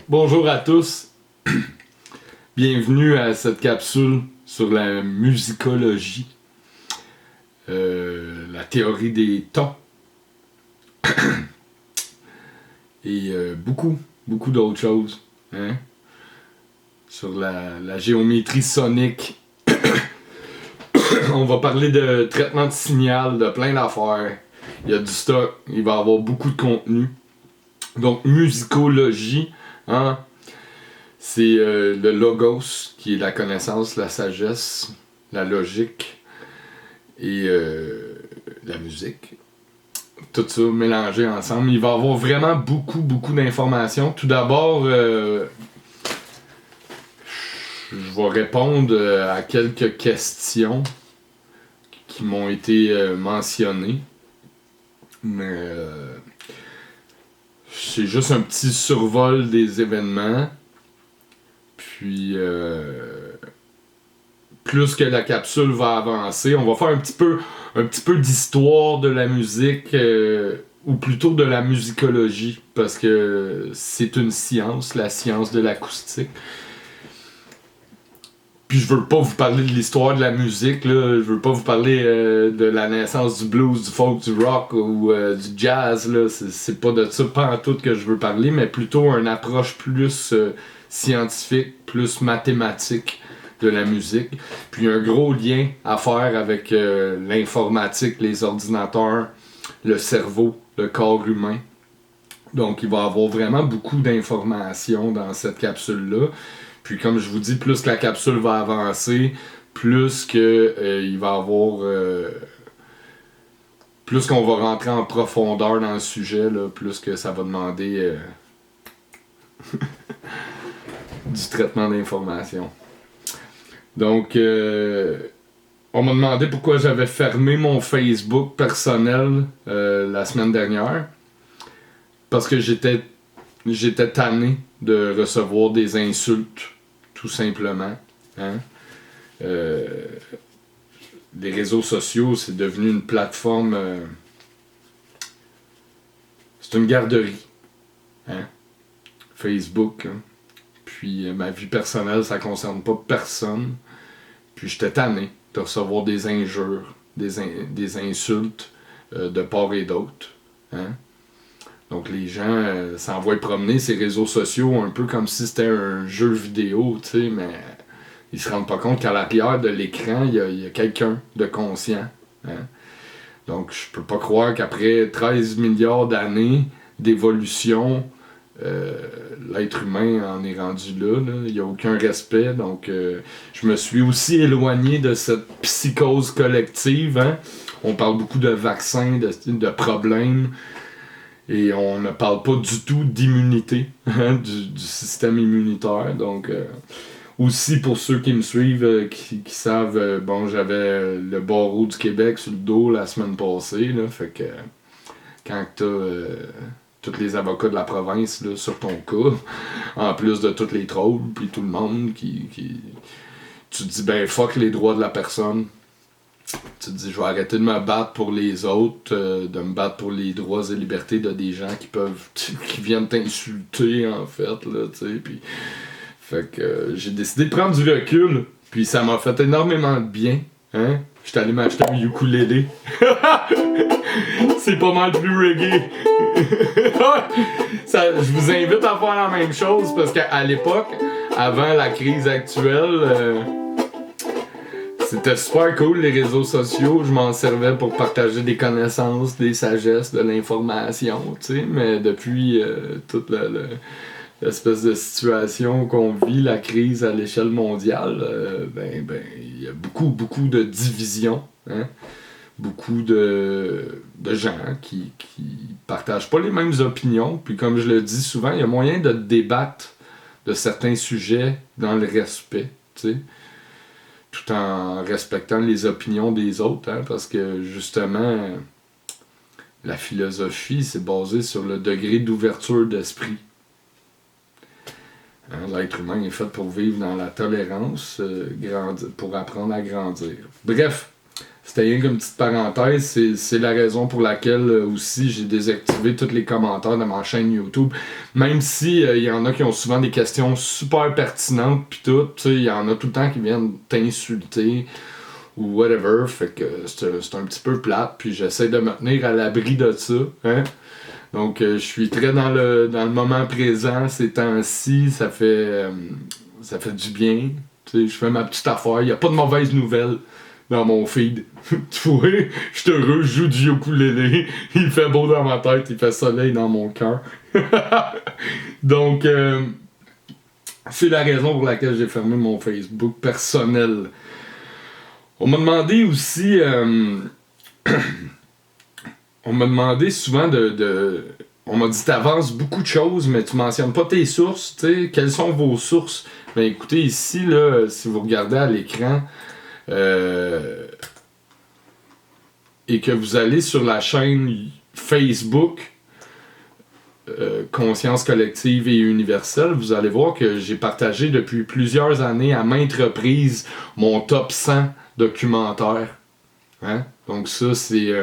Bonjour à tous, bienvenue à cette capsule sur la musicologie, la théorie des tons et beaucoup d'autres choses, hein? Sur la géométrie sonique. On va parler de traitement de signal, de plein d'affaires. Il y a du stock, il va y avoir beaucoup de contenu. Donc musicologie, hein? C'est le logos, qui est la connaissance, la sagesse, la logique et la musique. Tout ça mélangé ensemble. Il va y avoir vraiment beaucoup d'informations. Tout d'abord, je vais répondre à quelques questions qui m'ont été mentionnées. Mais c'est juste un petit survol des événements. Puis, plus que la capsule va avancer, on va faire un petit peu d'histoire de la musique, ou plutôt de la musicologie, parce que c'est une science, la science de l'acoustique. Puis je veux pas vous parler de l'histoire de la musique, là. Je veux pas vous parler de la naissance du blues, du folk, du rock ou du jazz, là. C'est pas de ça, pas en tout que je veux parler, mais plutôt une approche plus scientifique, plus mathématique de la musique. Puis un gros lien à faire avec l'informatique, les ordinateurs, le cerveau, le corps humain. Donc il va y avoir vraiment beaucoup d'informations dans cette capsule-là. Puis comme je vous dis, plus que la capsule va avancer, plus que il va y avoir... plus qu'on va rentrer en profondeur dans le sujet, là, plus que ça va demander du traitement d'informations. Donc, on m'a demandé pourquoi j'avais fermé mon Facebook personnel la semaine dernière. Parce que j'étais tanné de recevoir des insultes, tout simplement. Hein? Les réseaux sociaux, c'est devenu une plateforme... c'est une garderie. Hein? Facebook. Hein? Puis ma vie personnelle, ça concerne pas personne. Puis j'étais tanné de recevoir des injures, des insultes de part et d'autre. Hein? Donc les gens s'envoient promener ces réseaux sociaux un peu comme si c'était un jeu vidéo, tu sais, mais ils se rendent pas compte qu'à l'arrière de l'écran, il y a quelqu'un de conscient. Hein? Donc je peux pas croire qu'après 13 milliards d'années d'évolution, l'être humain en est rendu là. Il n'y a aucun respect. Donc je me suis aussi éloigné de cette psychose collective. Hein? On parle beaucoup de vaccins, de problèmes. Et on ne parle pas du tout d'immunité, hein, du système immunitaire. Donc, aussi pour ceux qui me suivent, qui savent, bon, j'avais le barreau du Québec sur le dos la semaine passée. Là, fait que quand t'as tous les avocats de la province là, sur ton cas, en plus de tous les trolls, puis tout le monde qui... Tu te dis, ben fuck les droits de la personne. Tu te dis, je vais arrêter de me battre pour les autres, de me battre pour les droits et libertés de des gens qui viennent t'insulter, en fait, là, tu sais, puis... Fait que j'ai décidé de prendre du recul, puis ça m'a fait énormément de bien, hein? J'étais allé m'acheter un ukulélé. C'est pas mal plus reggae. Je vous invite à faire la même chose, parce qu'à l'époque, avant la crise actuelle... c'était super cool, les réseaux sociaux. Je m'en servais pour partager des connaissances, des sagesses, de l'information, tu sais. Mais depuis toute l'espèce de situation qu'on vit, la crise à l'échelle mondiale, il y a beaucoup de divisions, hein. Beaucoup de gens qui partagent pas les mêmes opinions. Puis comme je le dis souvent, il y a moyen de débattre de certains sujets dans le respect, tu sais. Tout en respectant les opinions des autres, hein, parce que justement, la philosophie, c'est basé sur le degré d'ouverture d'esprit. Hein, l'être humain est fait pour vivre dans la tolérance, pour apprendre à grandir. Bref, c'était rien qu'une petite parenthèse. C'est la raison pour laquelle aussi j'ai désactivé tous les commentaires de ma chaîne YouTube. Même si il y en a qui ont souvent des questions super pertinentes pis tout, tu sais, il y en a tout le temps qui viennent t'insulter ou whatever. Fait que c'est un petit peu plate, puis j'essaie de me tenir à l'abri de ça. Hein? Donc je suis très dans le moment présent ces temps-ci, ça fait du bien. Tu sais, je fais ma petite affaire, il n'y a pas de mauvaises nouvelles dans mon feed. Tu vois, je suis heureux, je joue du ukulélé, il fait beau dans ma tête, il fait soleil dans mon cœur. Donc, c'est la raison pour laquelle j'ai fermé mon Facebook personnel. On m'a demandé aussi... on m'a demandé souvent on m'a dit t'avances beaucoup de choses, mais tu mentionnes pas tes sources, tu sais, quelles sont vos sources? Ben écoutez, ici, là, si vous regardez à l'écran, et que vous allez sur la chaîne Facebook Conscience collective et universelle, vous allez voir que j'ai partagé depuis plusieurs années à maintes reprises mon top 100 documentaires. Hein? Donc ça, c'est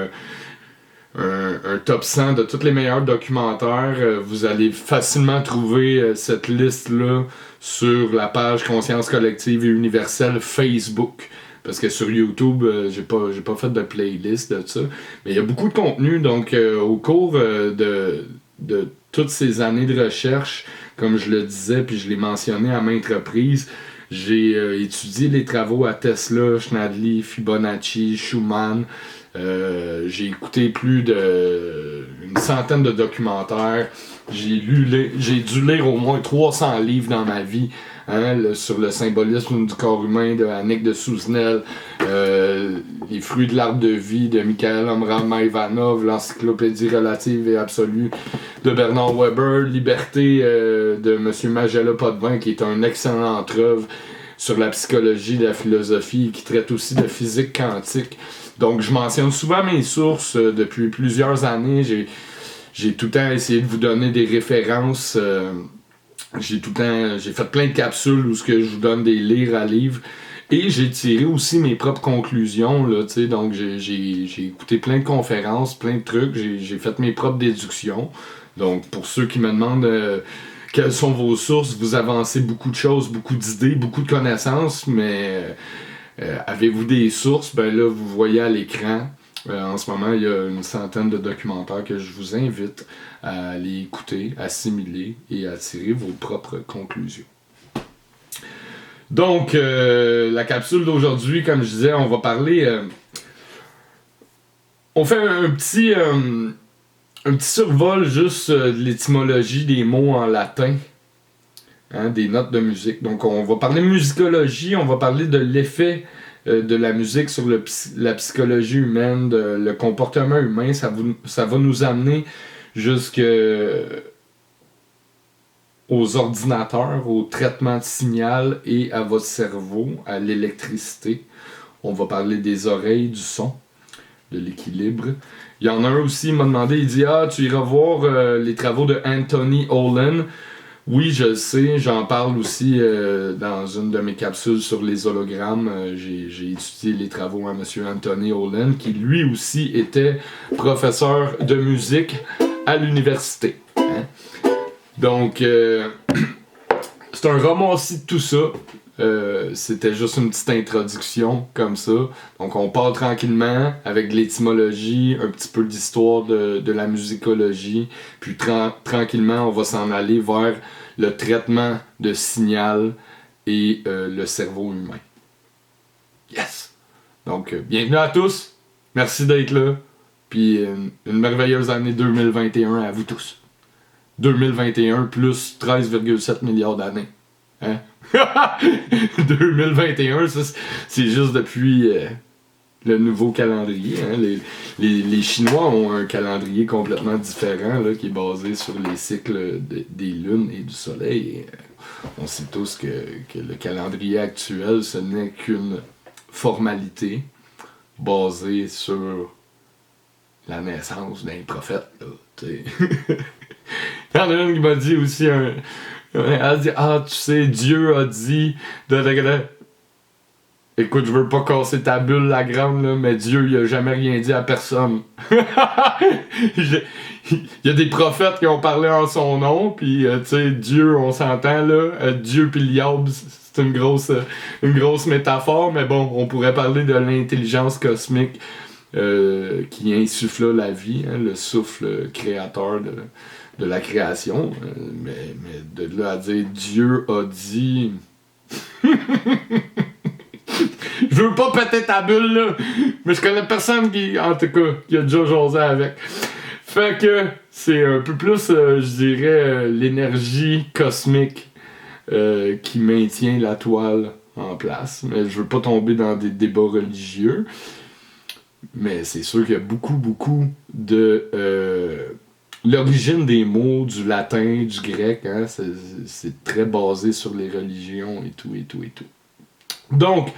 un top 100 de tous les meilleurs documentaires. Vous allez facilement trouver cette liste-là sur la page Conscience collective et universelle Facebook. Parce que sur YouTube, j'ai pas fait de playlist de ça. Mais il y a beaucoup de contenu. Donc, au cours de toutes ces années de recherche, comme je le disais, puis je l'ai mentionné à maintes reprises, j'ai étudié les travaux à Tesla, Schnadli, Fibonacci, Schumann. J'ai écouté plus d'une centaine de documentaires. J'ai dû lire au moins 300 livres dans ma vie. Hein, sur le symbolisme du corps humain de Annick de Souzenel, les fruits de l'arbre de vie de Michael Omram-Ivanov, l'encyclopédie relative et absolue de Bernard Weber, Liberté de M. Magella Potvin, qui est un excellent œuvre sur la psychologie, la philosophie, qui traite aussi de physique quantique. Donc je mentionne souvent mes sources depuis plusieurs années. J'ai tout le temps essayé de vous donner des références. J'ai fait plein de capsules où je vous donne des livres à livres. Et j'ai tiré aussi mes propres conclusions. Là, donc j'ai écouté plein de conférences, plein de trucs. J'ai fait mes propres déductions. Donc pour ceux qui me demandent quelles sont vos sources, vous avancez beaucoup de choses, beaucoup d'idées, beaucoup de connaissances, mais avez-vous des sources? Ben là, vous voyez à l'écran. En ce moment, il y a une centaine de documentaires que je vous invite à aller écouter, assimiler et à tirer vos propres conclusions. Donc, la capsule d'aujourd'hui, comme je disais, on va parler... on fait un petit survol juste de l'étymologie des mots en latin, hein, des notes de musique. Donc, on va parler musicologie, on va parler de l'effet de la musique sur la psychologie humaine, le comportement humain. Ça va nous amener jusqu'aux ordinateurs, au traitement de signal et à votre cerveau, à l'électricité. On va parler des oreilles, du son, de l'équilibre. Il y en a un aussi, il m'a demandé, il dit « Ah, tu iras voir les travaux de Anthony Holland. » Oui, je le sais, j'en parle aussi dans une de mes capsules sur les hologrammes. J'ai étudié les travaux à M. Anthony Holland, qui lui aussi était professeur de musique à l'université. Hein? Donc, c'est un ramassis de tout ça. C'était juste une petite introduction comme ça. Donc on part tranquillement avec l'étymologie, un petit peu d'histoire de la musicologie, puis tranquillement on va s'en aller vers le traitement de signal et le cerveau humain. Yes! Donc bienvenue à tous, merci d'être là, puis une merveilleuse année 2021 à vous tous. 2021 plus 13,7 milliards d'années. Hein? 2021, ça, c'est juste depuis le nouveau calendrier. Hein? Les Chinois ont un calendrier complètement différent là, qui est basé sur les cycles des lunes et du soleil. Et, on sait tous que le calendrier actuel, ce n'est qu'une formalité basée sur la naissance d'un prophète. Là, il y en a une qui m'a dit aussi elle dit, ah, tu sais, Dieu a dit... Écoute, je veux pas casser ta bulle, la grande, là, mais Dieu, il a jamais rien dit à personne. Il y a des prophètes qui ont parlé en son nom, puis, tu sais, Dieu, on s'entend, là, Dieu pis le diable, c'est une grosse métaphore, mais bon, on pourrait parler de l'intelligence cosmique qui insuffla la vie, hein, le souffle créateur de la création, mais de là à dire Dieu a dit... Je veux pas péter ta bulle, là. Mais je connais personne qui, en tout cas, qui a déjà jasé avec. Fait que c'est un peu plus, je dirais, l'énergie cosmique qui maintient la toile en place. Mais je veux pas tomber dans des débats religieux. Mais c'est sûr qu'il y a beaucoup de... l'origine des mots du latin, du grec, hein, c'est très basé sur les religions et tout. Donc,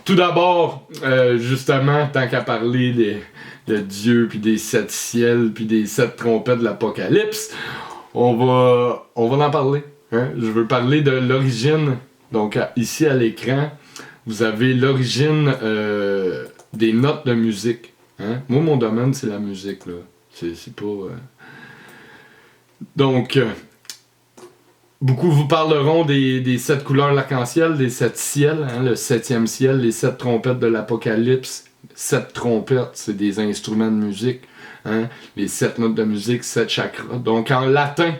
tout d'abord, justement, tant qu'à parler de Dieu, puis des 7 ciels, puis des 7 trompettes de l'Apocalypse, on va en parler. Hein? Je veux parler de l'origine. Donc, ici à l'écran, vous avez l'origine des notes de musique. Hein? Moi, mon domaine, c'est la musique, là. C'est pas... Donc... beaucoup vous parleront des 7 couleurs de l'arc-en-ciel, des 7 ciels, hein, le 7e ciel, les 7 trompettes de l'Apocalypse. 7 trompettes, c'est des instruments de musique. Hein, les 7 notes de musique, 7 chakras. Donc en latin,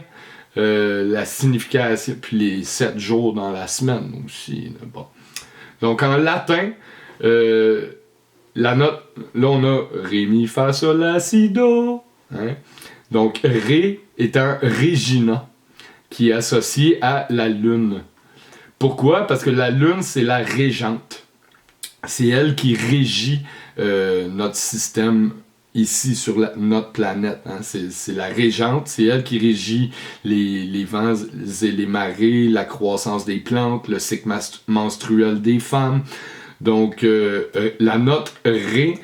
la signification, puis les 7 jours dans la semaine aussi. Bon. Donc en latin, la note, là on a Ré, Mi, Fa, Sol, La, Si, Do. Hein? Donc Ré étant Regina, qui est associé à la Lune. Pourquoi? Parce que la Lune, c'est la régente. C'est elle qui régit notre système ici sur notre planète. Hein. C'est la régente, c'est elle qui régit les vents et les marées, la croissance des plantes, le cycle menstruel des femmes. Donc, la note Ré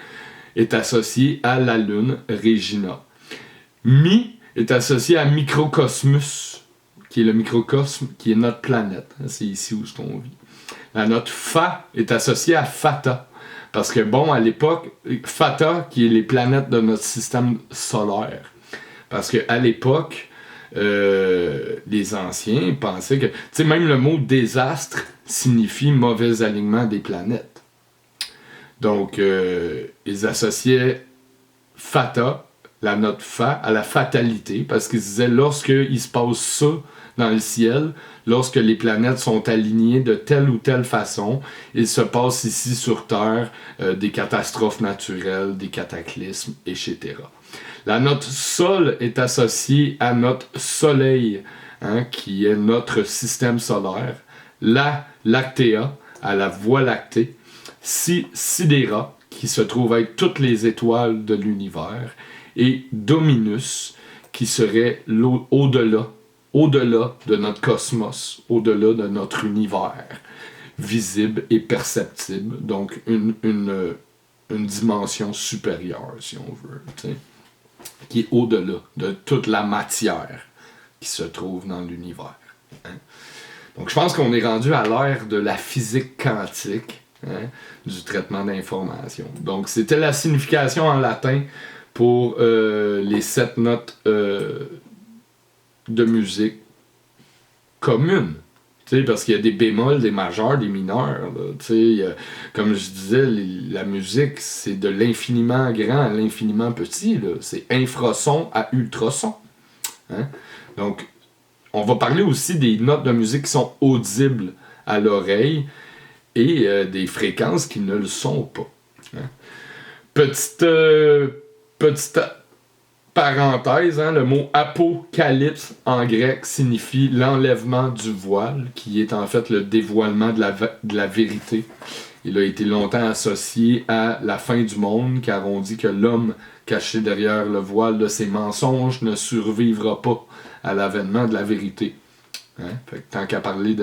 est associée à la Lune, Regina. Mi est associé à Microcosmus, qui est le microcosme, qui est notre planète. C'est ici où on vit. La note Fa est associée à Fata. Parce que, bon, à l'époque, Fata, qui est les planètes de notre système solaire. Parce qu'à l'époque, les anciens pensaient que... Tu sais, même le mot désastre signifie mauvais alignement des planètes. Donc, ils associaient Fata, la note Fa, à la fatalité. Parce qu'ils disaient, lorsqu'il se passe ça dans le ciel, lorsque les planètes sont alignées de telle ou telle façon, il se passe ici sur Terre des catastrophes naturelles, des cataclysmes, etc. La note Sol est associée à notre Soleil, hein, qui est notre système solaire. La Lactea, à la Voie lactée. Sidera, qui se trouve être toutes les étoiles de l'univers. Et Dominus, qui serait au-delà de notre cosmos, au-delà de notre univers, visible et perceptible, donc une dimension supérieure, si on veut, t'sais, qui est au-delà de toute la matière qui se trouve dans l'univers. Hein. Donc je pense qu'on est rendu à l'ère de la physique quantique, hein, du traitement d'informations. Donc c'était la signification en latin pour les 7 notes de musique commune. T'sais, parce qu'il y a des bémols, des majeurs, des mineurs. Comme je disais, la musique, c'est de l'infiniment grand à l'infiniment petit. Là. C'est infrason à ultrason. Hein? Donc, on va parler aussi des notes de musique qui sont audibles à l'oreille et des fréquences qui ne le sont pas. Hein? Petite parenthèse, hein, le mot apocalypse en grec signifie l'enlèvement du voile, qui est en fait le dévoilement de la vérité. Il a été longtemps associé à la fin du monde, car on dit que l'homme caché derrière le voile de ses mensonges ne survivra pas à l'avènement de la vérité. Hein? Fait que tant qu'à parler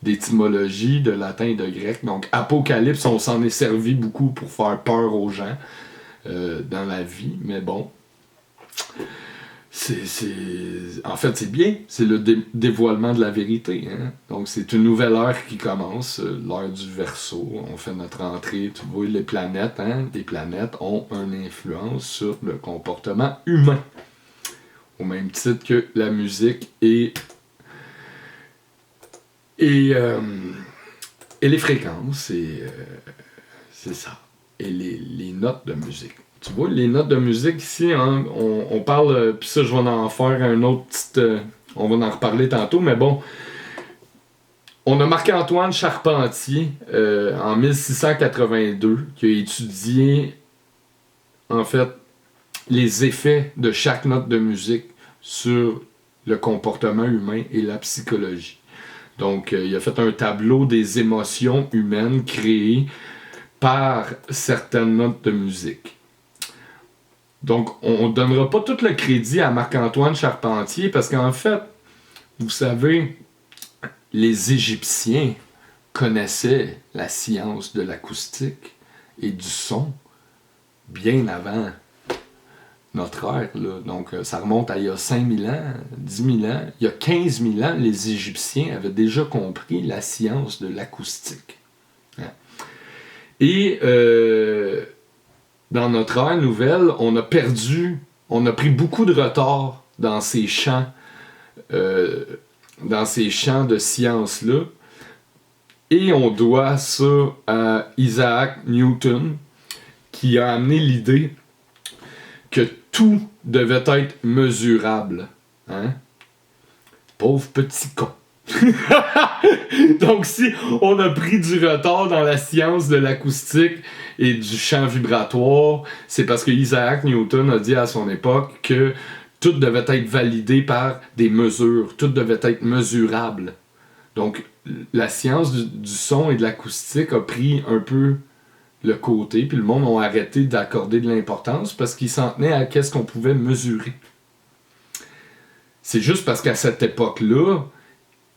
d'étymologie, de latin et de grec, donc apocalypse, on s'en est servi beaucoup pour faire peur aux gens dans la vie, mais bon. En fait, c'est bien, c'est le dévoilement de la vérité. Hein? Donc, c'est une nouvelle ère qui commence, l'ère du Verseau. On fait notre entrée, tu vois, les planètes, hein? Les planètes ont une influence sur le comportement humain. Au même titre que la musique et les fréquences, c'est ça. Et les notes de musique. Tu vois, les notes de musique ici, hein, on parle, puis ça, je vais en faire un autre petit... on va en reparler tantôt, mais bon. On a Marc-Antoine Charpentier, en 1682, qui a étudié, en fait, les effets de chaque note de musique sur le comportement humain et la psychologie. Donc, il a fait un tableau des émotions humaines créées par certaines notes de musique. Donc, on ne donnera pas tout le crédit à Marc-Antoine Charpentier parce qu'en fait, vous savez, les Égyptiens connaissaient la science de l'acoustique et du son bien avant notre ère. Là. Donc, ça remonte à il y a 5000 ans, 10 000 ans. Il y a 15 000 ans, les Égyptiens avaient déjà compris la science de l'acoustique. Hein? Et dans notre ère nouvelle, on a pris beaucoup de retard dans ces champs de science-là. Et on doit ça à Isaac Newton, qui a amené l'idée que tout devait être mesurable. Hein? Pauvre petit con. Donc si on a pris du retard dans la science de l'acoustique et du champ vibratoire, c'est parce que Isaac Newton a dit à son époque que tout devait être validé par des mesures, tout devait être mesurable. Donc la science du son et de l'acoustique a pris un peu le côté, puis le monde a arrêté d'accorder de l'importance parce qu'il s'en tenait à qu'est-ce qu'on pouvait mesurer. C'est juste parce qu'à cette époque-là,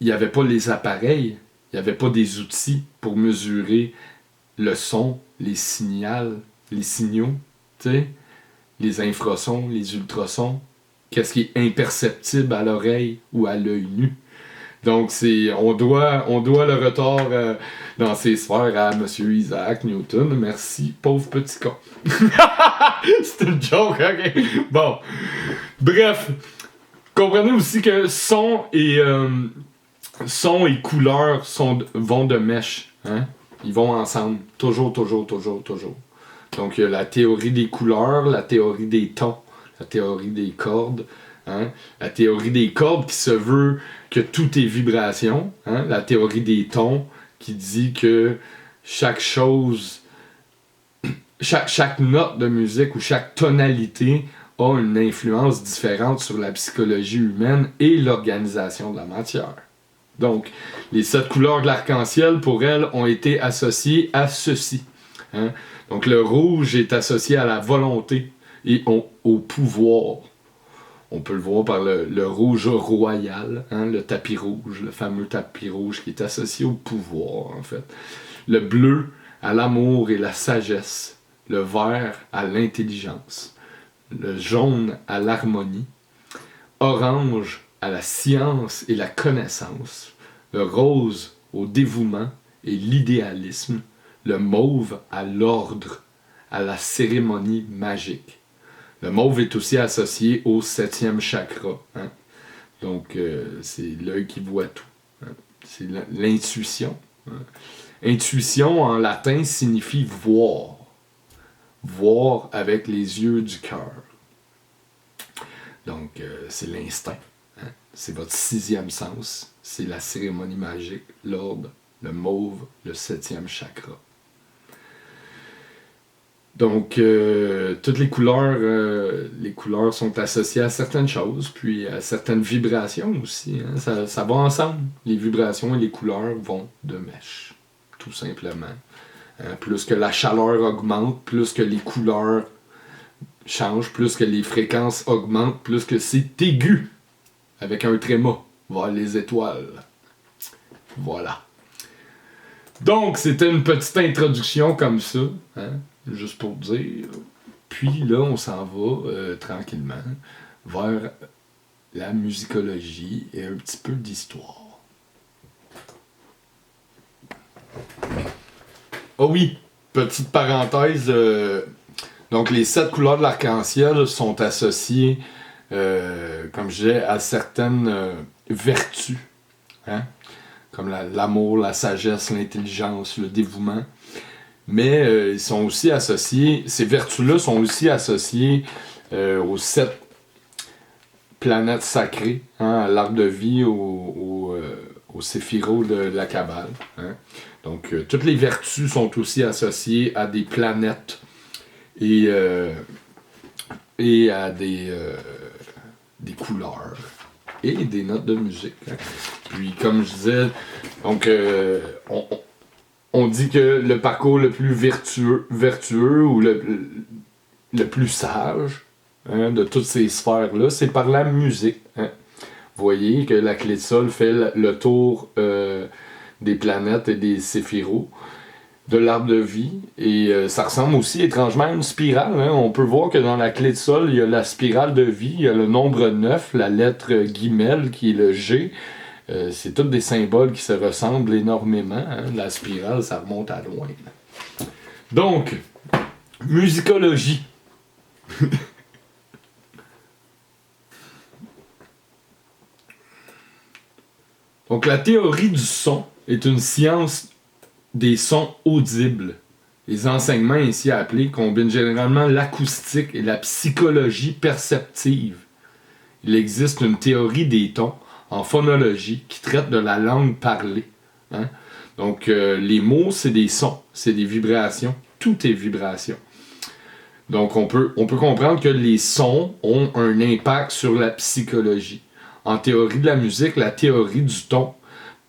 il n'y avait pas les appareils, il n'y avait pas des outils pour mesurer le son, les signaux, les infrasons, les ultrasons, qu'est-ce qui est imperceptible à l'oreille ou à l'œil nu. Donc, on doit le retard dans ces sphères à M. Isaac Newton. Merci, pauvre petit con. C'est une joke, ok? Bon. Bref, comprenez aussi que son et couleur vont de mèche. Hein? Ils vont ensemble. Toujours. Donc, il y a la théorie des couleurs, la théorie des tons, la théorie des cordes. Hein? La théorie des cordes qui se veut que tout est vibration. Hein? La théorie des tons qui dit que chaque chose, chaque note de musique ou chaque tonalité a une influence différente sur la psychologie humaine et l'organisation de la matière. Donc, les 7 couleurs de l'arc-en-ciel, pour elles, ont été associées à ceci. Hein? Donc, le rouge est associé à la volonté et au pouvoir. On peut le voir par le rouge royal, hein, le tapis rouge, le fameux tapis rouge qui est associé au pouvoir, en fait. Le bleu à l'amour et la sagesse. Le vert à l'intelligence. Le jaune à l'harmonie. Orange à la science et la connaissance. Le rose au dévouement et l'idéalisme. Le mauve à l'ordre, à la cérémonie magique. Le mauve est aussi associé au 7e chakra. Hein? Donc, c'est l'œil qui voit tout. Hein? C'est l'intuition. Hein? Intuition, en latin, signifie voir. Voir avec les yeux du cœur. Donc, c'est l'instinct. Hein? C'est votre 6e sens. C'est la cérémonie magique, l'ordre, le mauve, le 7e chakra. Donc, toutes les couleurs sont associées à certaines choses, puis à certaines vibrations aussi. Hein. Ça va ensemble. Les vibrations et les couleurs vont de mèche, tout simplement. Hein. Plus que la chaleur augmente, plus que les couleurs changent, plus que les fréquences augmentent, plus que c'est aigu, avec un tréma, vers les étoiles. Voilà. Donc, c'était une petite introduction comme ça, hein, juste pour dire. Puis là, on s'en va tranquillement vers la musicologie et un petit peu d'histoire. Oh oui, petite parenthèse, donc les 7 couleurs de l'arc-en-ciel sont associées, comme je disais, à certaines vertus, hein? Comme l'amour, la sagesse, l'intelligence, le dévouement. Mais ils sont aussi associés, ces vertus-là sont aussi associées aux 7 planètes sacrées, hein, à l'arbre de vie, au séphiro de la Kabbale. Hein. Donc, toutes les vertus sont aussi associées à des planètes et à des couleurs et des notes de musique. Hein. Puis, comme je disais, donc, on dit que le parcours le plus vertueux ou le plus sage, hein, de toutes ces sphères-là, c'est par la musique. Hein. Vous voyez que la clé de sol fait le tour des planètes et des séphiros de l'arbre de vie. Et ça ressemble aussi étrangement à une spirale. Hein. On peut voir que dans la clé de sol, il y a la spirale de vie, il y a le nombre 9, la lettre guimel qui est le G. C'est tous des symboles qui se ressemblent énormément. Hein. La spirale, ça remonte à loin. Donc, musicologie. Donc, la théorie du son est une science des sons audibles. Les enseignements ici appelés combinent généralement l'acoustique et la psychologie perceptive. Il existe une théorie des tons en phonologie qui traite de la langue parlée. Hein? Donc, les mots, c'est des sons, c'est des vibrations. Tout est vibration. Donc, on peut comprendre que les sons ont un impact sur la psychologie. En théorie de la musique, la théorie du ton,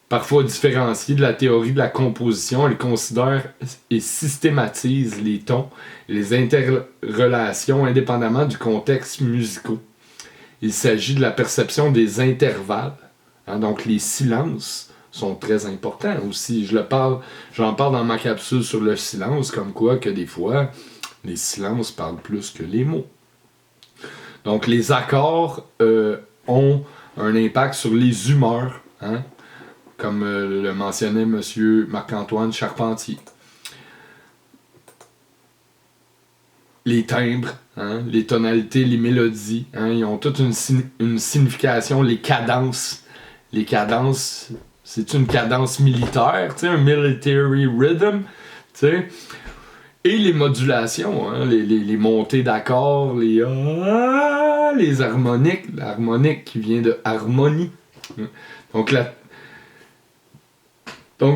parfois différenciée de la théorie de la composition, elle considère et systématise les tons et les interrelations indépendamment du contexte musical. Il s'agit de la perception des intervalles. Hein, donc les silences sont très importants aussi. J'en parle dans ma capsule sur le silence, comme quoi que des fois, les silences parlent plus que les mots. Donc les accords ont un impact sur les humeurs, hein, comme le mentionnait M. Marc-Antoine Charpentier. Les timbres, hein, les tonalités, les mélodies, hein, ils ont toute une signification. Les cadences, c'est une cadence militaire, un military rhythm, t'sais. Et les modulations, hein, les montées d'accords, les harmoniques, l'harmonique qui vient de harmonie. Donc,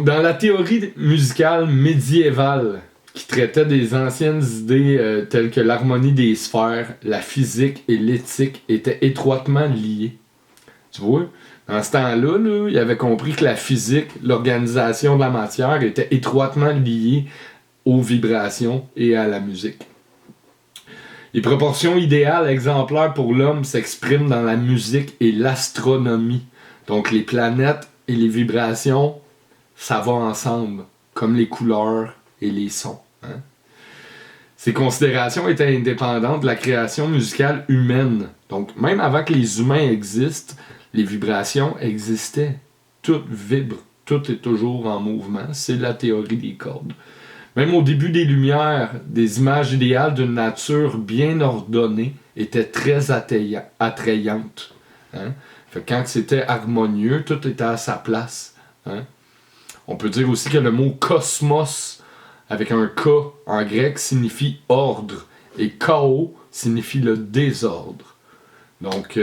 dans la théorie musicale médiévale, qui traitait des anciennes idées telles que l'harmonie des sphères, la physique et l'éthique étaient étroitement liées. Tu vois, dans ce temps-là, il avait compris que la physique, l'organisation de la matière, était étroitement liée aux vibrations et à la musique. Les proportions idéales exemplaires pour l'homme s'expriment dans la musique et l'astronomie. Donc les planètes et les vibrations, ça va ensemble, comme les couleurs et les sons. Hein? Ces considérations étaient indépendantes de la création musicale humaine. Donc même avant que les humains existent, les vibrations existaient. Tout vibre, tout est toujours en mouvement. C'est la théorie des cordes. Même au début des Lumières, des images idéales d'une nature bien ordonnée étaient très attrayantes. Hein? Fait que quand c'était harmonieux, tout était à sa place. Hein? On peut dire aussi que le mot cosmos, avec un K en grec, signifie ordre. Et chaos signifie le désordre. Donc,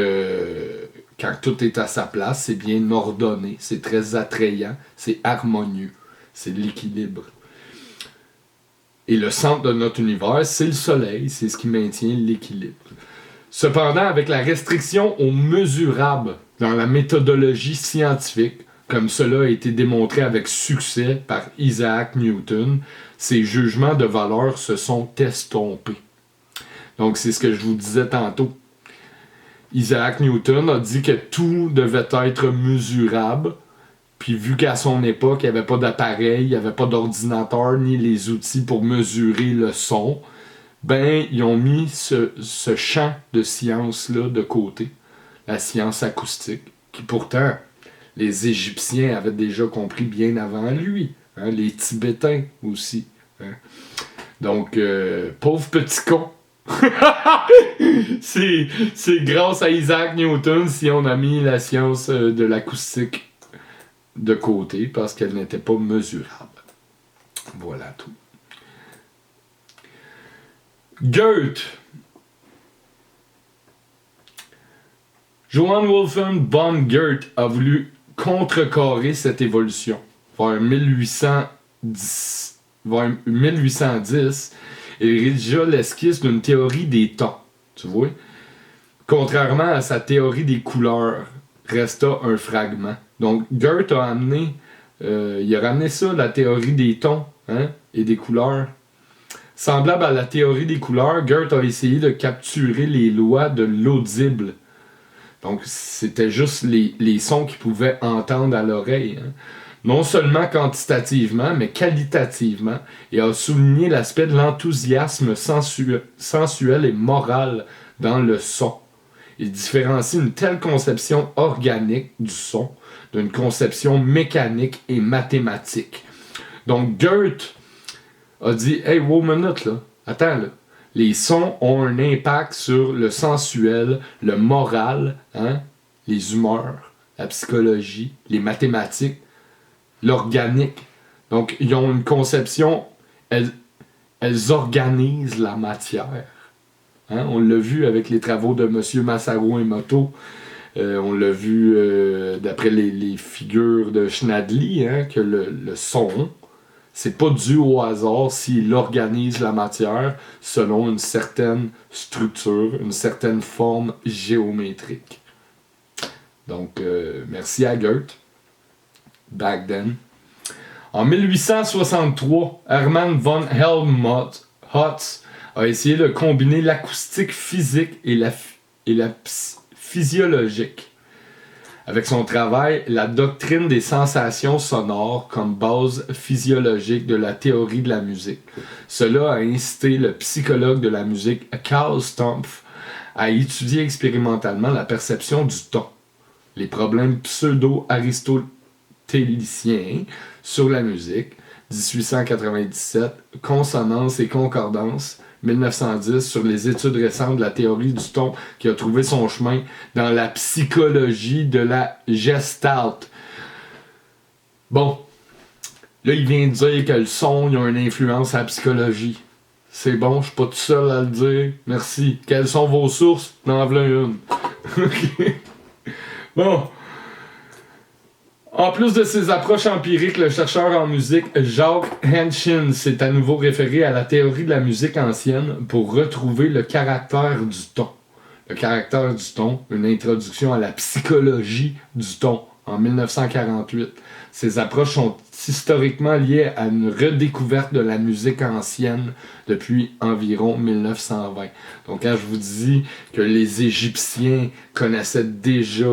quand tout est à sa place, c'est bien ordonné, c'est très attrayant, c'est harmonieux, c'est l'équilibre. Et le centre de notre univers, c'est le soleil, c'est ce qui maintient l'équilibre. Cependant, avec la restriction au mesurable dans la méthodologie scientifique, comme cela a été démontré avec succès par Isaac Newton, ces jugements de valeur se sont estompés. Donc, c'est ce que je vous disais tantôt. Isaac Newton a dit que tout devait être mesurable. Puis vu qu'à son époque, il n'y avait pas d'appareil, il n'y avait pas d'ordinateur, ni les outils pour mesurer le son, ben, ils ont mis ce champ de science-là de côté, la science acoustique, qui pourtant, les Égyptiens avaient déjà compris bien avant lui, hein, les Tibétains aussi. Hein. Donc, pauvre petit con. c'est grâce à Isaac Newton si on a mis la science de l'acoustique de côté, parce qu'elle n'était pas mesurable. Voilà tout. Goethe. Johann Wolfgang von Goethe a voulu contrecarrer cette évolution. Vers 1810, il rédigea l'esquisse d'une théorie des tons. Tu vois? Contrairement à sa théorie des couleurs, resta un fragment. Donc, Goethe a amené, il a ramené ça, la théorie des tons, hein, et des couleurs. Semblable à la théorie des couleurs, Goethe a essayé de capturer les lois de l'audible. Donc, c'était juste les sons qu'il pouvait entendre à l'oreille. Hein. Non seulement quantitativement, mais qualitativement, et a souligné l'aspect de l'enthousiasme sensuel et moral dans le son. Il différencie une telle conception organique du son d'une conception mécanique et mathématique. Donc, Goethe a dit « Hey, wow, minute, là. Attends, là. Les sons ont un impact sur le sensuel, le moral, hein, les humeurs, la psychologie, les mathématiques, l'organique. Donc, ils ont une conception, elles organisent la matière. Hein? On l'a vu avec les travaux de M. Masaru Emoto. On l'a vu d'après les figures de Schnadli, hein, que le son, c'est pas dû au hasard s'il organise la matière selon une certaine structure, une certaine forme géométrique. Donc, merci à Goethe. Back then. En 1863, Hermann von Helmholtz a essayé de combiner l'acoustique physique et la physiologique. Avec son travail, la doctrine des sensations sonores comme base physiologique de la théorie de la musique. Cela a incité le psychologue de la musique Carl Stumpf à étudier expérimentalement la perception du ton, les problèmes pseudo-aristotéliciens sur la musique, 1897, consonance et concordance, 1910, sur les études récentes de la théorie du ton qui a trouvé son chemin dans la psychologie de la Gestalt. Bon, là, il vient de dire que le son, il a une influence à la psychologie. C'est bon, je suis pas tout seul à le dire. Merci. Quelles sont vos sources? N'en voilà une. OK. Bon. En plus de ses approches empiriques, le chercheur en musique Jacques Hentschen s'est à nouveau référé à la théorie de la musique ancienne pour retrouver le caractère du ton. Le caractère du ton, une introduction à la psychologie du ton en 1948. Ces approches sont historiquement liées à une redécouverte de la musique ancienne depuis environ 1920. Donc quand je vous dis que les Égyptiens connaissaient déjà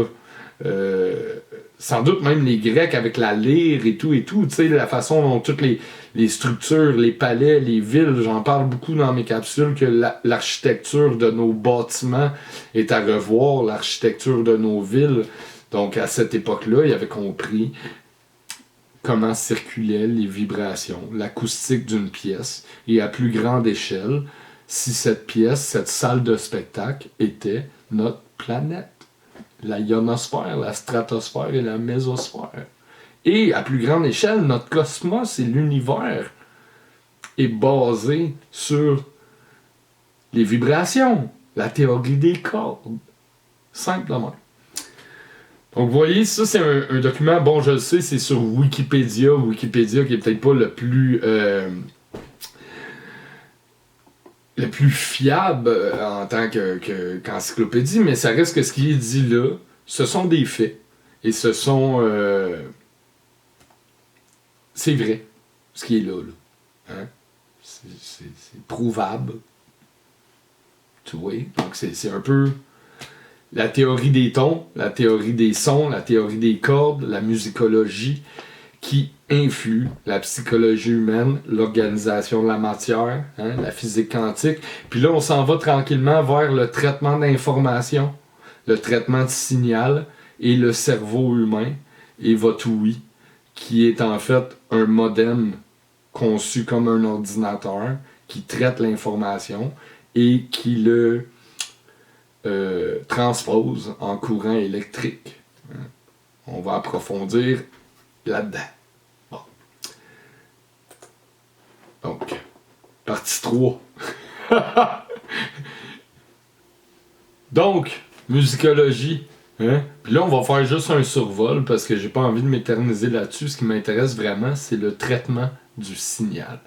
sans doute même les Grecs avec la lyre et tout, tu sais, la façon dont toutes les structures, les palais, les villes, j'en parle beaucoup dans mes capsules, que l'architecture de nos bâtiments est à revoir, l'architecture de nos villes. Donc à cette époque-là, ils avaient compris comment circulaient les vibrations, l'acoustique d'une pièce, et à plus grande échelle, si cette pièce, cette salle de spectacle était notre planète. La ionosphère, la stratosphère et la mésosphère. Et à plus grande échelle, notre cosmos et l'univers est basé sur les vibrations, la théorie des cordes. Simplement. Donc vous voyez, ça c'est un document, bon je le sais, c'est sur Wikipédia. Wikipédia qui est peut-être pas le plus fiable en tant qu'encyclopédie, mais ça reste que ce qui est dit là, ce sont des faits. Et ce sont... c'est vrai, ce qui est là. Hein? C'est prouvable. Tu vois? Donc c'est un peu la théorie des tons, la théorie des sons, la théorie des cordes, la musicologie, qui influent la psychologie humaine, l'organisation de la matière, hein, la physique quantique. Puis là, on s'en va tranquillement vers le traitement d'information, le traitement de signal et le cerveau humain et votre ouïe, qui est en fait un modem conçu comme un ordinateur qui traite l'information et qui le transpose en courant électrique. On va approfondir là-dedans. Bon. Donc, partie 3. Donc, musicologie. Hein? Puis là, on va faire juste un survol parce que j'ai pas envie de m'éterniser là-dessus. Ce qui m'intéresse vraiment, c'est le traitement du signal.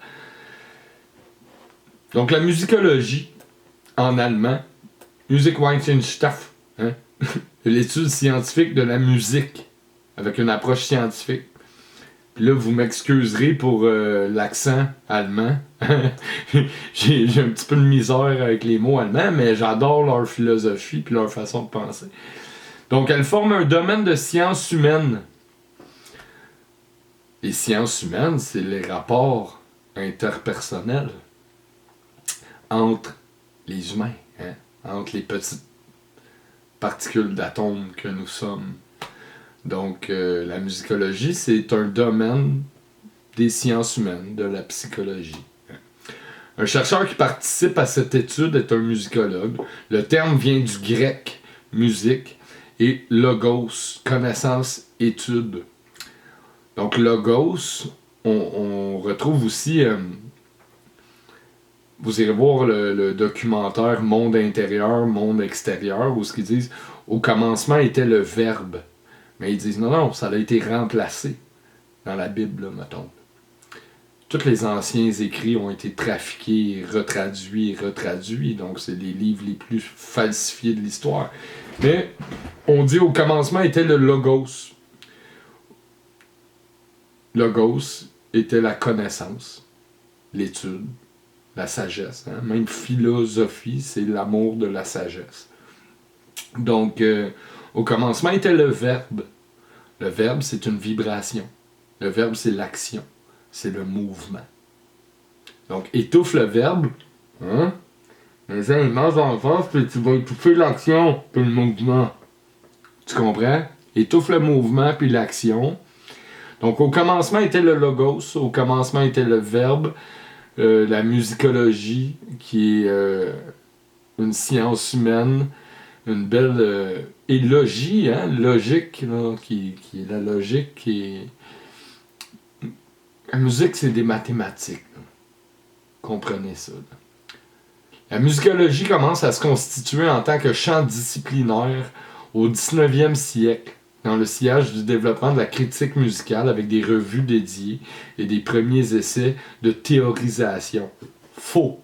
Donc, la musicologie, en allemand, Musikwissenschaft, hein? L'étude scientifique de la musique, avec une approche scientifique. Puis là, vous m'excuserez pour l'accent allemand. j'ai un petit peu de misère avec les mots allemands, mais j'adore leur philosophie puis leur façon de penser. Donc, elle forme un domaine de sciences humaines. Les sciences humaines, c'est les rapports interpersonnels entre les humains, hein? Entre les petites particules d'atomes que nous sommes. Donc, la musicologie, c'est un domaine des sciences humaines, de la psychologie. Un chercheur qui participe à cette étude est un musicologue. Le terme vient du grec, musique, et logos, connaissance, étude. Donc, logos, on retrouve aussi... vous irez voir le documentaire Monde intérieur, monde extérieur, où ce qu'ils disent, au commencement était le verbe. Mais ils disent, non, ça a été remplacé dans la Bible, là, mettons. Tous les anciens écrits ont été trafiqués, retraduits, donc c'est les livres les plus falsifiés de l'histoire. Mais on dit au commencement était le logos. Logos était la connaissance, l'étude, la sagesse. Hein? Même philosophie, c'est l'amour de la sagesse. Donc, au commencement était le verbe. Le verbe, c'est une vibration. Le verbe, c'est l'action. C'est le mouvement. Donc, étouffe le verbe. Hein? Les uns, ils mangent dans le ventre, puis tu vas étouffer l'action, puis le mouvement. Tu comprends? Étouffe le mouvement, puis l'action. Donc, au commencement était le logos. Au commencement était le verbe. La musicologie, qui est une science humaine, une belle élogie, hein, logique, là, qui est la logique, qui est... La musique, c'est des mathématiques. Là. Comprenez ça. Là. La musicologie commence à se constituer en tant que champ disciplinaire au 19e siècle, dans le sillage du développement de la critique musicale avec des revues dédiées et des premiers essais de théorisation. Faux.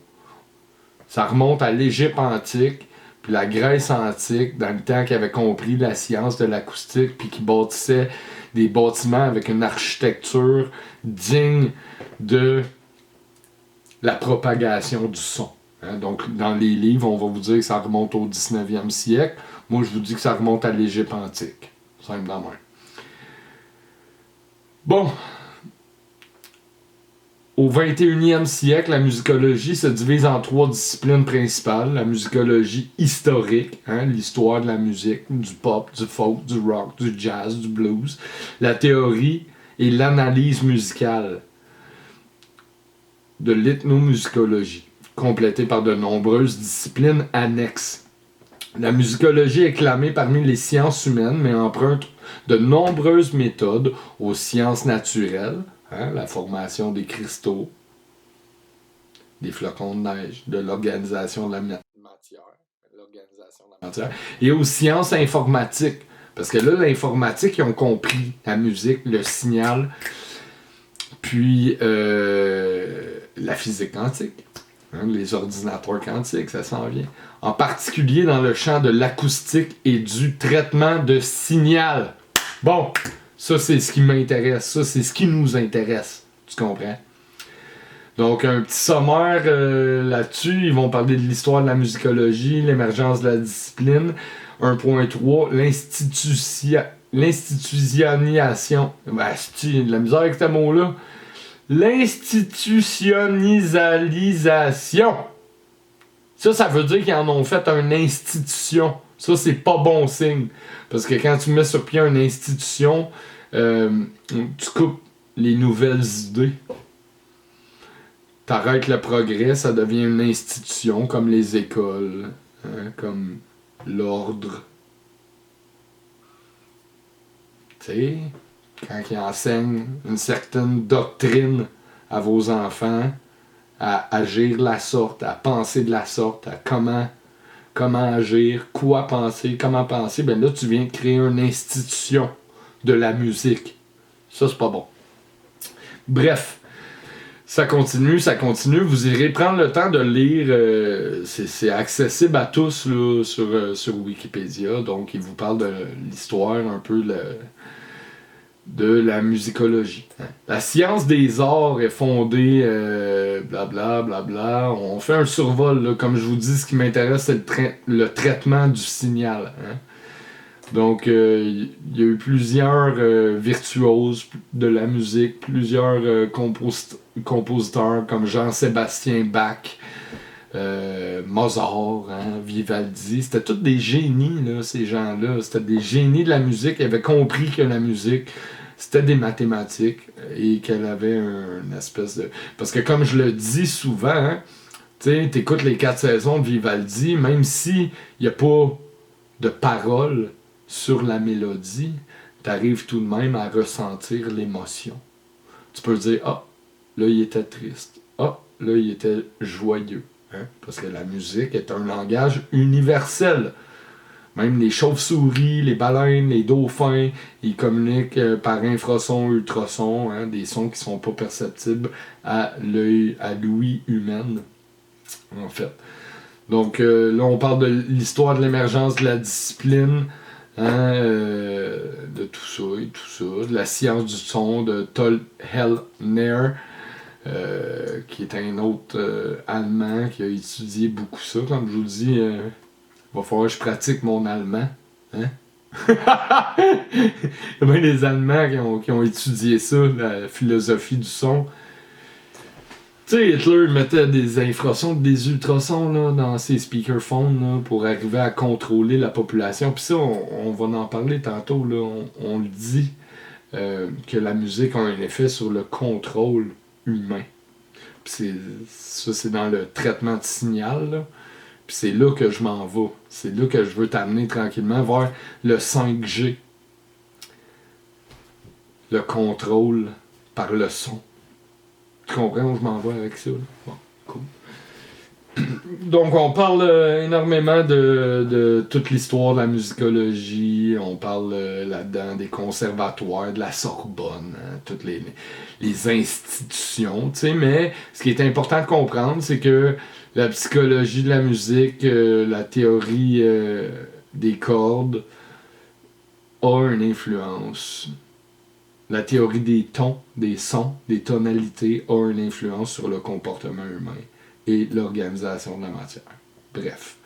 Ça remonte à l'Égypte antique, puis la Grèce antique, dans le temps qu'ils avaient compris la science de l'acoustique, puis qui bâtissaient des bâtiments avec une architecture digne de la propagation du son. Hein? Donc, dans les livres, on va vous dire que ça remonte au 19e siècle. Moi, je vous dis que ça remonte à l'Égypte antique. Simple dans main. Bon. Au 21e siècle, la musicologie se divise en 3 disciplines principales. La musicologie historique, hein, l'histoire de la musique, du pop, du folk, du rock, du jazz, du blues. La théorie et l'analyse musicale de l'ethnomusicologie, complétée par de nombreuses disciplines annexes. La musicologie est clamée parmi les sciences humaines, mais emprunte de nombreuses méthodes aux sciences naturelles, hein, la formation des cristaux, des flocons de neige, de l'organisation de la matière, et aux sciences informatiques. Parce que là, l'informatique, ils ont compris la musique, le signal, puis la physique quantique. Hein, les ordinateurs quantiques, ça s'en vient. En particulier dans le champ de l'acoustique et du traitement de signal. Bon, ça c'est ce qui m'intéresse, ça c'est ce qui nous intéresse. Tu comprends? Donc un petit sommaire là-dessus, ils vont parler de l'histoire de la musicologie, l'émergence de la discipline. 1.3, l'institutionnalisation. Ben, c'est de la misère avec ce mot-là. L'institutionnalisation. Ça veut dire qu'ils en ont fait une institution. Ça, c'est pas bon signe. Parce que quand tu mets sur pied une institution, tu coupes les nouvelles idées. T'arrêtes le progrès, ça devient une institution, comme les écoles, hein, comme l'ordre. Tu sais, quand ils enseignent une certaine doctrine à vos enfants, à agir de la sorte, à penser de la sorte, à comment agir, quoi penser, comment penser, ben là, tu viens de créer une institution de la musique. Ça, c'est pas bon. Bref, ça continue. Vous irez prendre le temps de le lire. C'est accessible à tous là, sur Wikipédia. Donc, il vous parle de l'histoire un peu de la musicologie. La science des arts est fondée, blablabla. On fait un survol. Là. Comme je vous dis, ce qui m'intéresse, c'est le traitement du signal. Hein. Donc, il y a eu plusieurs virtuoses de la musique, plusieurs compositeurs comme Jean-Sébastien Bach, Mozart, hein, Vivaldi. C'était tous des génies, là, ces gens-là. C'était des génies de la musique. Ils avaient compris que la musique, c'était des mathématiques et qu'elle avait une espèce de... Parce que comme je le dis souvent, hein, tu sais, t'écoutes les 4 saisons de Vivaldi, même s'il n'y a pas de paroles sur la mélodie, t'arrives tout de même à ressentir l'émotion. Tu peux dire, ah, là, il était triste. Ah, là, il était joyeux. Hein? Parce que la musique est un langage universel. Même les chauves-souris, les baleines, les dauphins, ils communiquent par infrasons, ultrasons, hein, des sons qui sont pas perceptibles à l'ouïe humaine, en fait. Donc là, on parle de l'histoire de l'émergence de la discipline, hein, de tout ça et tout ça, de la science du son de Toll Hellner, qui est un autre Allemand qui a étudié beaucoup ça. Comme je vous dis, il va falloir que je pratique mon allemand. Hein? Il y a bien des Allemands qui ont étudié ça, la philosophie du son. Tu sais, Hitler mettait des infrasons, des ultrasons là, dans ses speakerphones là, pour arriver à contrôler la population. Puis ça, on va en parler tantôt. Là. On le dit que la musique a un effet sur le contrôle humain. Puis ça, c'est dans le traitement de signal. Là. Puis c'est là que je m'en vais. C'est là que je veux t'amener tranquillement vers le 5G. Le contrôle par le son. Tu comprends où je m'en vais avec ça? Là? Bon, cool. Donc, on parle énormément de toute l'histoire de la musicologie. On parle là-dedans des conservatoires, de la Sorbonne, hein, toutes les institutions. Mais ce qui est important de comprendre, c'est que la psychologie de la musique, la théorie des cordes a une influence. La théorie des tons, des sons, des tonalités a une influence sur le comportement humain et l'organisation de la matière. Bref.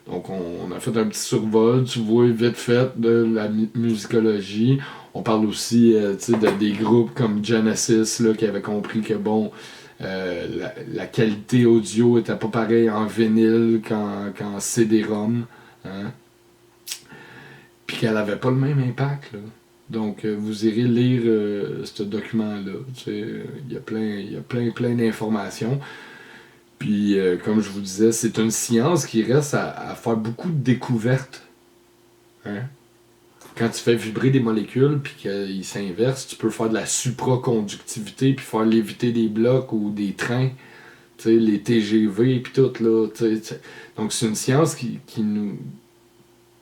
Donc, on a fait un petit survol, tu vois, vite fait, de la musicologie. On parle aussi des groupes comme Genesis, là, qui avaient compris que, bon, la qualité audio était pas pareille en vinyle qu'en CD-ROM. Hein? Puis qu'elle avait pas le même impact, là. Donc, vous irez lire ce document-là. Il y a plein d'informations. Puis, comme je vous disais, c'est une science qui reste à faire beaucoup de découvertes. Hein? Quand tu fais vibrer des molécules puis qu'ils s'inversent, tu peux faire de la supraconductivité puis faire léviter des blocs ou des trains. Les TGV puis tout. Là, donc, c'est une science qui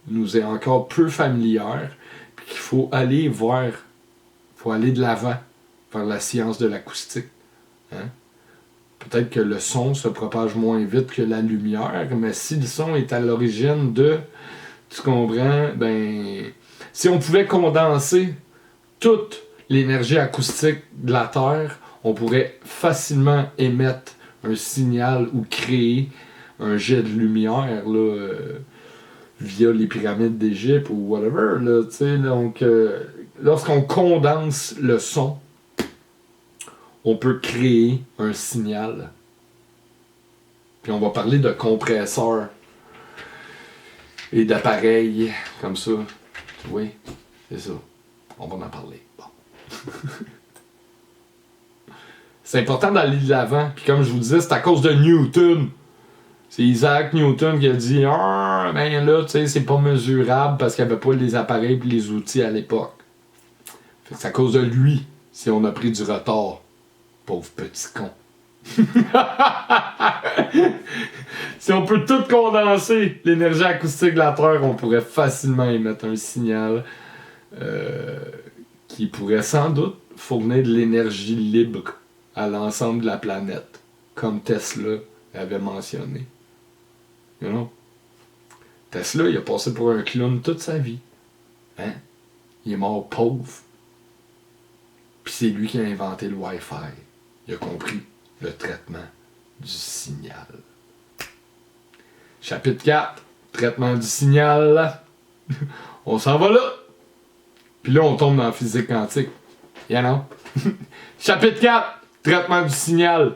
nous est encore peu familière. Qu'il faut aller voir, faut aller de l'avant vers la science de l'acoustique. Hein? Peut-être que le son se propage moins vite que la lumière, mais si le son est à l'origine de, tu comprends, ben, si on pouvait condenser toute l'énergie acoustique de la Terre, on pourrait facilement émettre un signal ou créer un jet de lumière, là, via les pyramides d'Égypte ou whatever. Là, donc, lorsqu'on condense le son, on peut créer un signal. Puis on va parler de compresseurs et d'appareils comme ça. Oui, c'est ça. On va en parler. Bon. C'est important d'aller de l'avant. Puis comme je vous disais, c'est à cause de Newton. C'est Isaac Newton qui a dit ben là, tu sais, c'est pas mesurable parce qu'il n'y avait pas les appareils et les outils à l'époque. Fait que c'est à cause de lui si on a pris du retard. Pauvre petit con. Si on peut tout condenser, l'énergie acoustique de la Terre, on pourrait facilement émettre un signal qui pourrait sans doute fournir de l'énergie libre à l'ensemble de la planète, comme Tesla avait mentionné. You know? Tesla, il a passé pour un clown toute sa vie. Hein? Il est mort pauvre. Puis c'est lui qui a inventé le Wi-Fi. Il a compris le traitement du signal. Chapitre 4, traitement du signal. On s'en va là. Puis là, on tombe dans la physique quantique. You know? Chapitre 4, traitement du signal.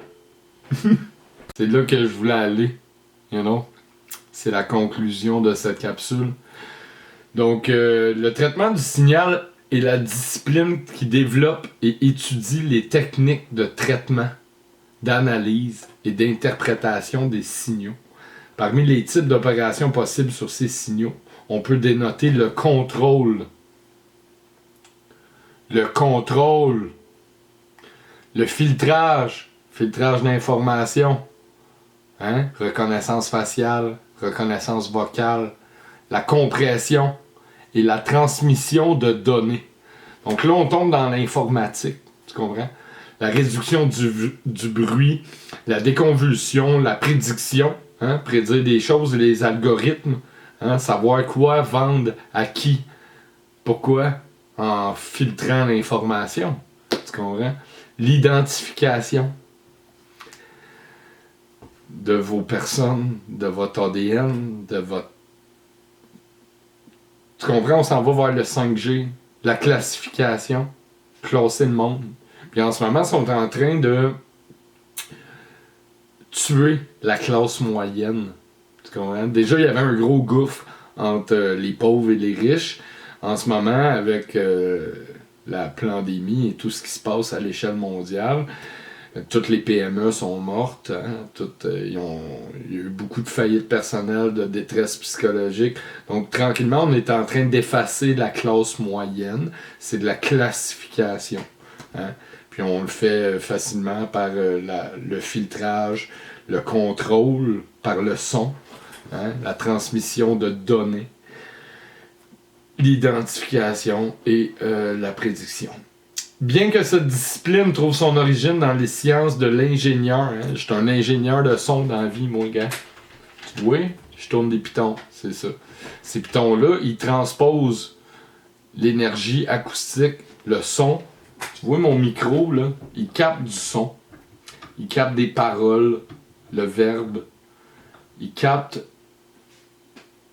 C'est là que je voulais aller. You know? C'est la conclusion de cette capsule. Donc, le traitement du signal est la discipline qui développe et étudie les techniques de traitement, d'analyse et d'interprétation des signaux. Parmi les types d'opérations possibles sur ces signaux, on peut dénoter le contrôle. Le contrôle. Le filtrage. Filtrage d'informations. Hein? Reconnaissance faciale, reconnaissance vocale, la compression et la transmission de données. Donc là, on tombe dans l'informatique. Tu comprends? La réduction du bruit, la déconvolution, la prédiction, hein? Prédire des choses, les algorithmes, hein? Savoir quoi vendre à qui, pourquoi, en filtrant l'information. Tu comprends? L'identification de vos personnes, de votre ADN, de votre... Tu comprends? On s'en va vers le 5G, la classification, classer le monde. Puis en ce moment, ils sont en train de tuer la classe moyenne. Tu comprends? Déjà, il y avait un gros gouffre entre les pauvres et les riches. En ce moment, avec la pandémie et tout ce qui se passe à l'échelle mondiale, toutes les PME sont mortes. Hein? Il y a eu beaucoup de faillites personnelles, de détresse psychologique. Donc, tranquillement, on est en train d'effacer la classe moyenne. C'est de la classification. Hein? Puis on le fait facilement par le filtrage, le contrôle par le son, hein? La transmission de données, l'identification et la prédiction. Bien que cette discipline trouve son origine dans les sciences de l'ingénieur, hein? Je suis un ingénieur de son dans la vie, moi, gars. Tu vois, je tourne des pitons, c'est ça. Ces pitons-là, ils transposent l'énergie acoustique, le son. Tu vois mon micro, là, il capte du son. Il capte des paroles, le verbe. Il capte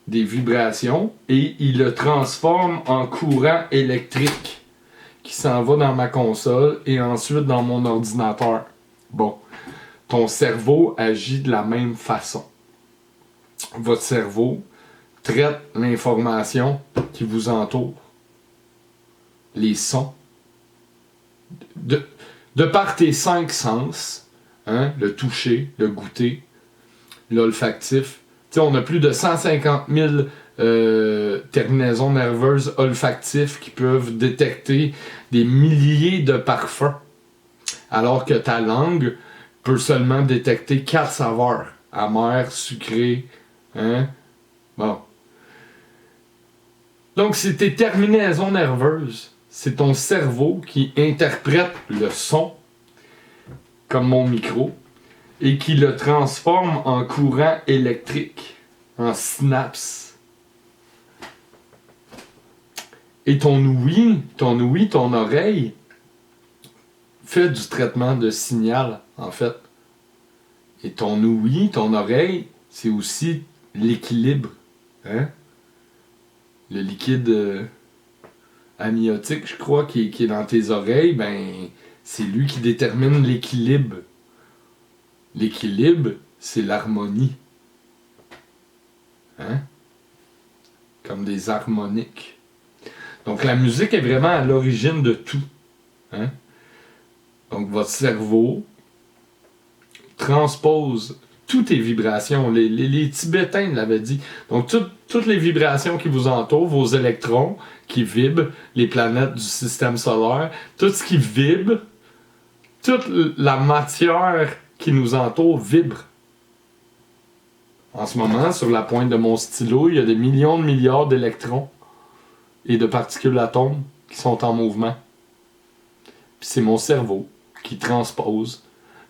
des vibrations et il le transforme en courant électrique qui s'en va dans ma console et ensuite dans mon ordinateur. Bon, ton cerveau agit de la même façon. Votre cerveau traite l'information qui vous entoure, les sons, de par tes 5 sens, hein, le toucher, le goûter, l'olfactif. T'sais, on a plus de 150 000 terminaisons nerveuses olfactives qui peuvent détecter des milliers de parfums, alors que ta langue peut seulement détecter 4 saveurs, amère, sucrée, hein? Bon. Donc, c'est tes terminaisons nerveuses. C'est ton cerveau qui interprète le son, comme mon micro, et qui le transforme en courant électrique, en synapse. Et ton ouïe, ton oreille, fait du traitement de signal, en fait. Et ton ouïe, ton oreille, c'est aussi l'équilibre. Hein? le liquide amniotique, je crois, qui est dans tes oreilles, ben, c'est lui qui détermine l'équilibre. L'équilibre, c'est l'harmonie. Hein? Comme des harmoniques. Donc la musique est vraiment à l'origine de tout. Hein? Donc votre cerveau transpose toutes les vibrations. Les Tibétains l'avaient dit. Donc toutes les vibrations qui vous entourent, vos électrons qui vibrent, les planètes du système solaire, tout ce qui vibre, toute la matière qui nous entoure vibre. En ce moment, sur la pointe de mon stylo, il y a des millions de milliards d'électrons et de particules atomes qui sont en mouvement. Puis c'est mon cerveau qui transpose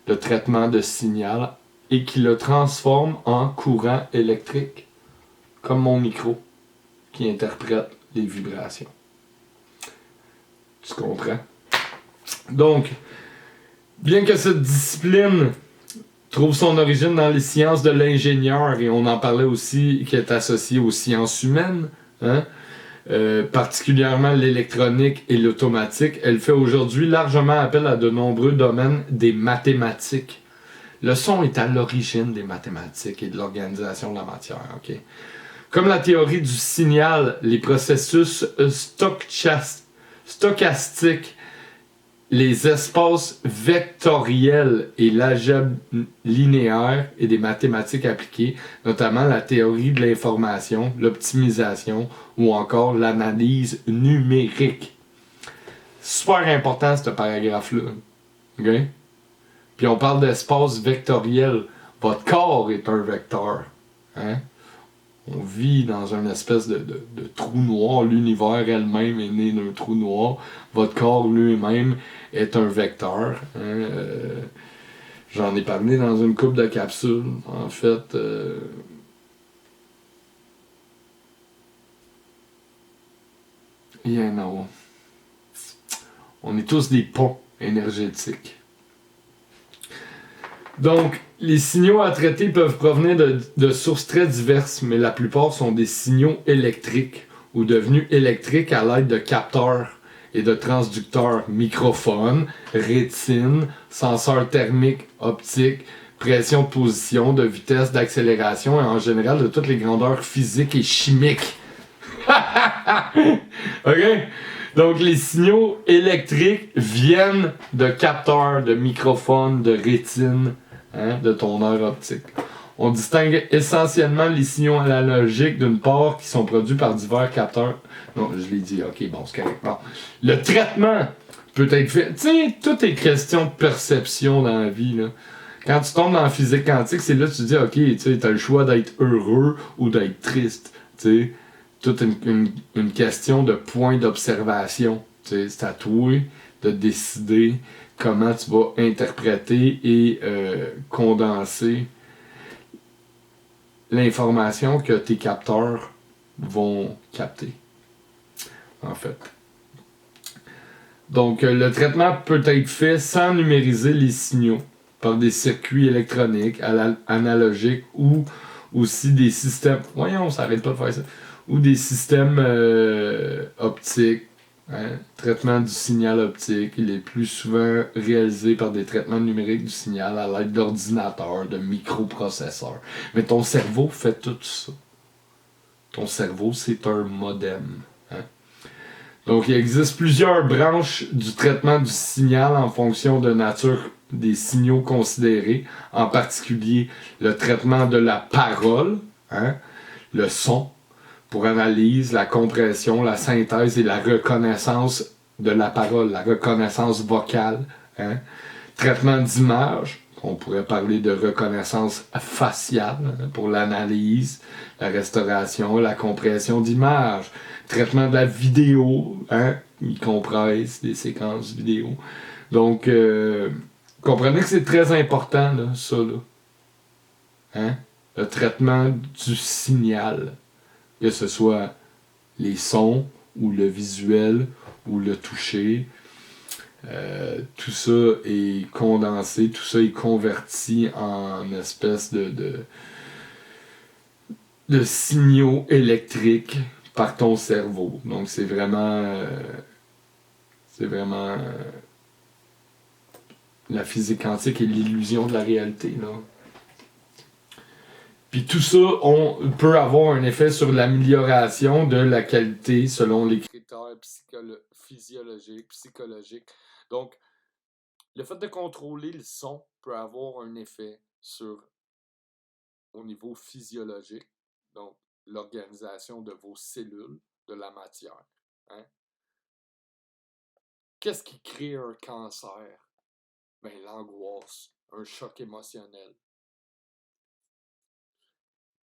le traitement de signal et qui le transforme en courant électrique, comme mon micro qui interprète les vibrations. Tu comprends? Donc, bien que cette discipline trouve son origine dans les sciences de l'ingénieur, et on en parlait aussi, qui est associée aux sciences humaines, hein? Particulièrement l'électronique et l'automatique, elle fait aujourd'hui largement appel à de nombreux domaines des mathématiques. Le son est à l'origine des mathématiques et de l'organisation de la matière. Okay? Comme la théorie du signal, les processus stochastiques, les espaces vectoriels et l'algèbre linéaire et des mathématiques appliquées, notamment la théorie de l'information, l'optimisation ou encore l'analyse numérique. Super important ce paragraphe-là. Okay? Puis on parle d'espace vectoriel. Votre corps est un vecteur. Hein? On vit dans une espèce de trou noir. L'univers elle-même est né d'un trou noir. Votre corps lui-même est un vecteur. Hein? J'en ai parlé dans une couple de capsules. En fait, on est tous des ponts énergétiques. Donc, les signaux à traiter peuvent provenir de sources très diverses, mais la plupart sont des signaux électriques ou devenus électriques à l'aide de capteurs et de transducteurs, microphones, rétine, senseurs thermiques, optiques, pression de position, de vitesse, d'accélération et en général de toutes les grandeurs physiques et chimiques. OK? Donc, les signaux électriques viennent de capteurs, de microphones, de rétine, hein, de ton nerf optique. On distingue essentiellement les signaux analogiques d'une part qui sont produits par divers capteurs. Non, je l'ai dit, ok, bon, c'est correct. Bon. Le traitement peut être fait. Tu sais, tout est question de perception dans la vie, là. Quand tu tombes dans la physique quantique, c'est là que tu te dis, ok, tu sais, t'as le choix d'être heureux ou d'être triste. Tu sais, toute une question de point d'observation. Tu sais, c'est à toi de décider comment tu vas interpréter et condenser l'information que tes capteurs vont capter, en fait. Donc, le traitement peut être fait sans numériser les signaux par des circuits électroniques, analogiques ou aussi des systèmes... Voyons, on s'arrête pas de faire ça. Ou des systèmes optiques. Hein? Traitement du signal optique, il est plus souvent réalisé par des traitements numériques du signal à l'aide d'ordinateurs, de microprocesseurs. Mais ton cerveau fait tout ça. Ton cerveau, c'est un modem. Hein? Donc, il existe plusieurs branches du traitement du signal en fonction de nature des signaux considérés, en particulier le traitement de la parole, hein? Le son, pour analyse, la compression, la synthèse et la reconnaissance de la parole, la reconnaissance vocale. Hein? Traitement d'image, on pourrait parler de reconnaissance faciale hein, pour l'analyse, la restauration, la compression d'image. Traitement de la vidéo, hein? Il compresse des séquences vidéo. Donc, comprenez que c'est très important, là, ça. Là. Hein? Le traitement du signal. Que ce soit les sons, ou le visuel, ou le toucher. Tout ça est condensé, tout ça est converti en espèce de signaux électriques par ton cerveau. Donc c'est vraiment la physique quantique et l'illusion de la réalité, là. Puis tout ça peut avoir un effet sur l'amélioration de la qualité selon les critères physiologiques, psychologiques. Donc, le fait de contrôler le son peut avoir un effet au niveau physiologique, donc l'organisation de vos cellules, de la matière. Hein? Qu'est-ce qui crée un cancer? Ben, l'angoisse, un choc émotionnel.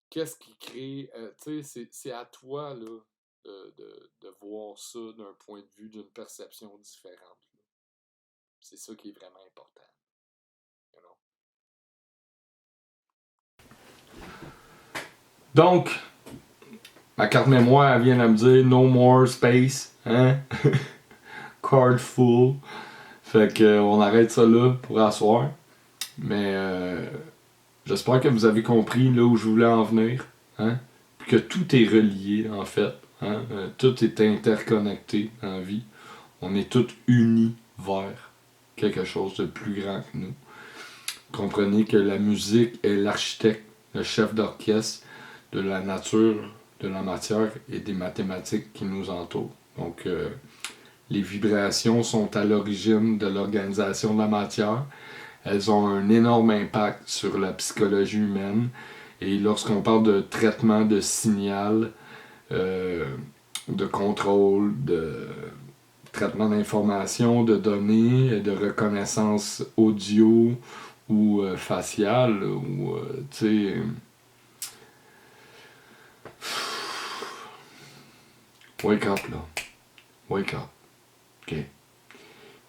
Qu'est-ce qui crée... tu sais, c'est à toi, là, de voir ça d'un point de vue, d'une perception différente. Là. C'est ça qui est vraiment important. You know? Donc, ma carte mémoire, elle vient de me dire no more space, hein? Card full. Fait que on arrête ça là pour asseoir. Mais j'espère que vous avez compris là où je voulais en venir. Hein? Puis que tout est relié en fait. Hein? Tout est interconnecté en vie. On est tous unis vers quelque chose de plus grand que nous. Comprenez que la musique est l'architecte, le chef d'orchestre de la nature, de la matière et des mathématiques qui nous entourent. Donc, les vibrations sont à l'origine de l'organisation de la matière. Elles ont un énorme impact sur la psychologie humaine. Et lorsqu'on parle de traitement de signal, de contrôle, de traitement d'informations, de données, de reconnaissance audio ou faciale, ou tu sais... Wake up, là. Wake up. OK.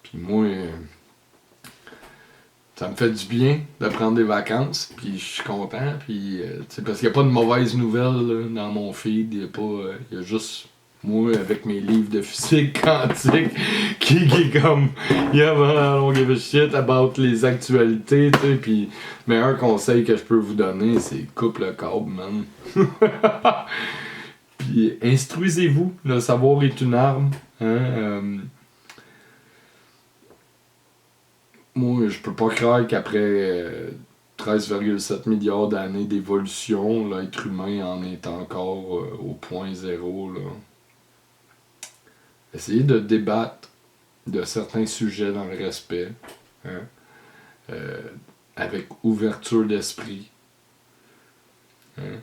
Puis moi, ça me fait du bien de prendre des vacances, puis je suis content, puis parce qu'il n'y a pas de mauvaises nouvelles là, dans mon feed, il y a juste moi avec mes livres de physique quantique qui est comme yeah man, I don't give a shit about les actualités, tu sais, puis le meilleur conseil que je peux vous donner, c'est coupe le câble, man. Puis instruisez-vous, le savoir est une arme, hein, moi, je peux pas croire qu'après 13,7 milliards d'années d'évolution, l'être humain en est encore au point zéro. Là. Essayez de débattre de certains sujets dans le respect, hein, avec ouverture d'esprit, hein,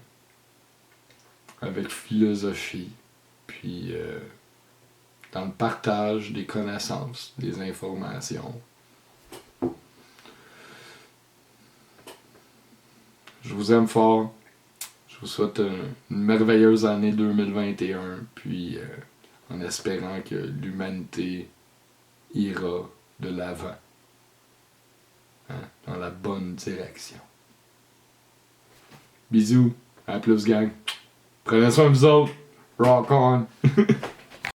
avec philosophie, puis dans le partage des connaissances, des informations. Je vous aime fort. Je vous souhaite une merveilleuse année 2021, puis en espérant que l'humanité ira de l'avant, hein, dans la bonne direction. Bisous, à plus gang. Prenez soin de vous autres. Rock on!